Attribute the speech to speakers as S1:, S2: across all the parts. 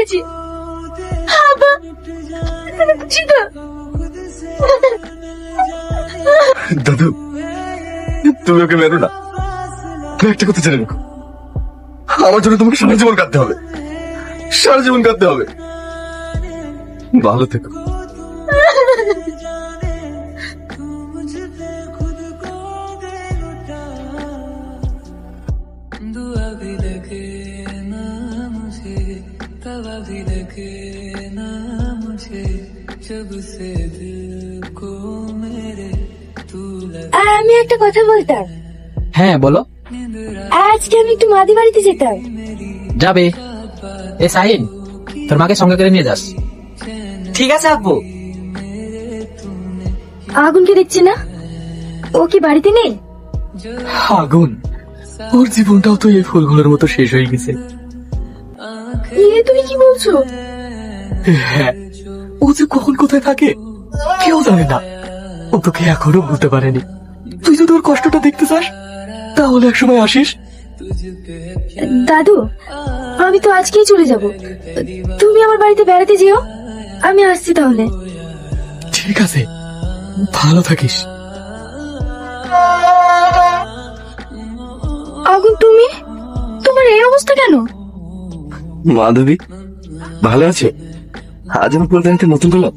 S1: পেরেছি। আব্বা, তুমি খুশি তো?
S2: দাদু, তুমি ওকে মেরো না। তুমি একটা কথা জেনে রাখো, আমার জন্য তোমাকে সারা জীবন কাঁদতে হবে, সারা জীবন কাঁদতে হবে। ভালো থেকো।
S3: दुआ भी लगे ना मुझे, तवा भी लगे ना मुझे, जब से दिल को मेरे तू लगा।
S1: আমি একটা কথা বলতাম।
S4: হ্যাঁ বলো।
S1: আজকে আমি একটু মাদি বাড়িতে যেতাম।
S4: যাবে? এ সাহিন, তোর মাকে সঙ্গে করে নিয়ে যাস।
S5: ঠিক আছে আব্বু।
S1: আগুনকে দেখছি না, ও কি বাড়িতে নেই?
S4: আগুন, ওর জীবনটাও তো এই ফুলগুলোর মতো শেষ হয়ে গেছে।
S1: তুমি কি বলছো?
S4: হ্যাঁ, ও যে কখন কোথায় থাকে কেউ জানে না। ও তোকে এখনো বলতে পারেনি। তুই যদি ওর কষ্টটা দেখতে চাস তাহলে একসময় আসিস।
S1: দাদু, আমি তো আজকেই চলে যাব। তুমি আমার বাড়িতে বেড়াতে যেও, আমি আসছি তাহলে।
S4: ঠিক আছে, ভালো থাকিস।
S1: আগুন, তুমি, তোমার এই অবস্থা কেন?
S2: মাধবী, ভালো আছে? আজ আমার ফুলদানিতে নতুন গোলাপ,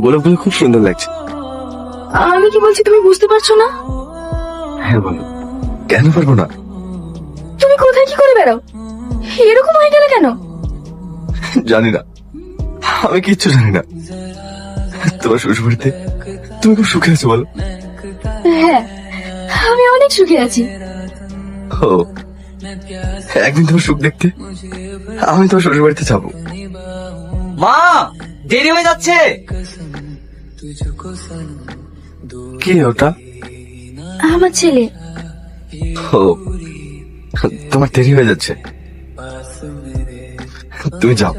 S2: গোলাপগুলো খুব সুন্দর লাগছে।
S1: আমি কি বলছি তুমি বুঝতে পারছো না?
S2: হ্যাঁ বলো, কেন পারবো না?
S1: তুমি কোথায় কি করে বেড়াও? এরকম হয়ে গেলে কেন?
S2: জানি না, আমি কিচ্ছু জানি না। তোমার শ্বশুর বাড়িতে তুমি খুব সুখে আছো বলো?
S1: হ্যাঁ, আমি অনেক সুখে আছি।
S2: ও, একদিন তোমার সুখ দেখতে আমি তোমার শ্বশুর বাড়িতে যাবো।
S5: মা, দেরি হয়ে যাচ্ছে।
S2: কি ওটা?
S1: আমার ছেলে।
S2: ও, তোমার দেরি হয়ে যাচ্ছে, তুমি যাও।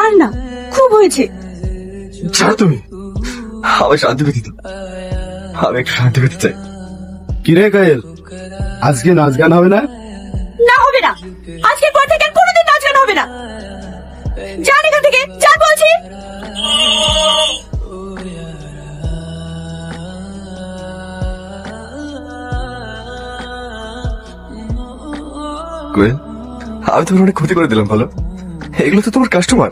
S1: আর না, খুব হয়েছে।
S2: ছাড়ো তুমি, আমি শান্তি পেতে দিই। আমি একটু শান্তি পেতে চাই।
S6: কিরে কায়েল, আজকে নাচ গান হবে না?
S1: না, হবে না। আজকের পর থেকে আর কোনোদিন নাচ গান হবে না। যান এখান থেকে, যান বলছি।
S2: কোয়েল, আমি তোমার অনেক ক্ষতি করে দিলাম বলো? এগুলো তো তোমার কাস্টমার,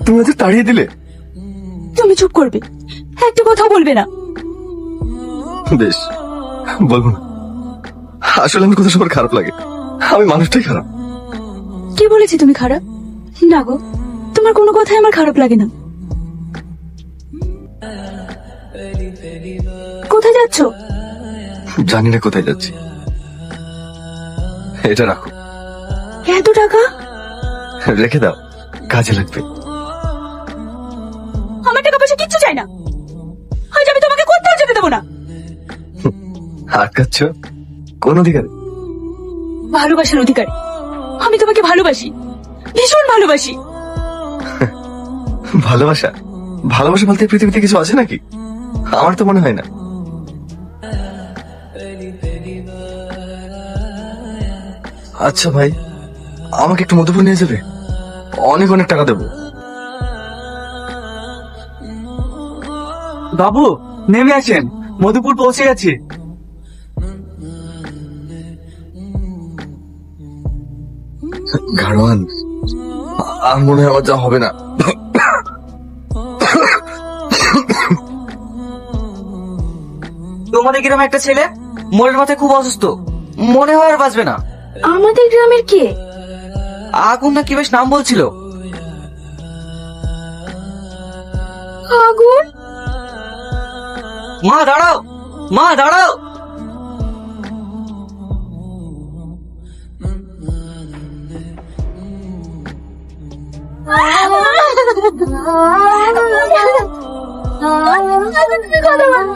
S2: তুমি ওদের তাড়িয়ে দিলে।
S1: তুমি চুপ করবে, একটা কথা বলবে না।
S2: বেশ, বলবো না। আসলে আমার কথা সবার খারাপ লাগে, আমি মানুষটাই খারাপ।
S1: কে বলেছে তুমি খারাপ? না গো, তোমার কোনো কথাই আমার খারাপ লাগে না। কোথায় যাচ্ছ?
S2: জানি না কোথায় যাচ্ছি। এটা রাখো।
S1: এত টাকা?
S2: রেখে দাও, কাজে লাগবে।
S1: আমার টাকা পয়সা কিচ্ছু চাই না, আজ আমি তোমাকে কোথাও যেতে দেবো না।
S2: আটকাচ্ছ কোন অধিকারে?
S1: ভালোবাসার অধিকারী। আমি তোমাকে ভালোবাসি, ভীষণ ভালোবাসি।
S2: ভালোবাসা? ভালোবাসা বলতে পৃথিবীতে কিছু আছে নাকি? আমার তো মনে হয় না। আচ্ছা ভাই, আমাকে একটু মধুপুর নিয়ে যাবে? অনেক অনেক টাকা দেবো।
S5: বাবু, নেমে আসেন, মধুপুর পৌঁছে গেছি।
S2: গাড়োয়ান, আর মনে হয় আমার যা হবে না।
S5: তোমাদের গ্রামে একটা ছেলে মোড়ের মাথায় খুব অসুস্থ, মনে হয় আর বাঁচবে না।
S1: আমাদের গ্রামের কে?
S5: আগুন না কি বেশ নাম বলছিল।
S1: আগুন?
S5: মা দাঁড়াও, মা দাঁড়াও।
S1: তুমি কথা বলো,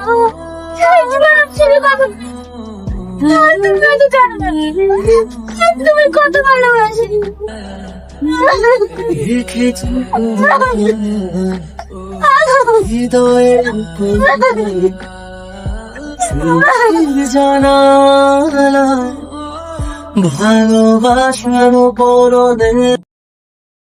S1: তুমি কত ভালোবাসি।
S3: ভালোবাসার পরনে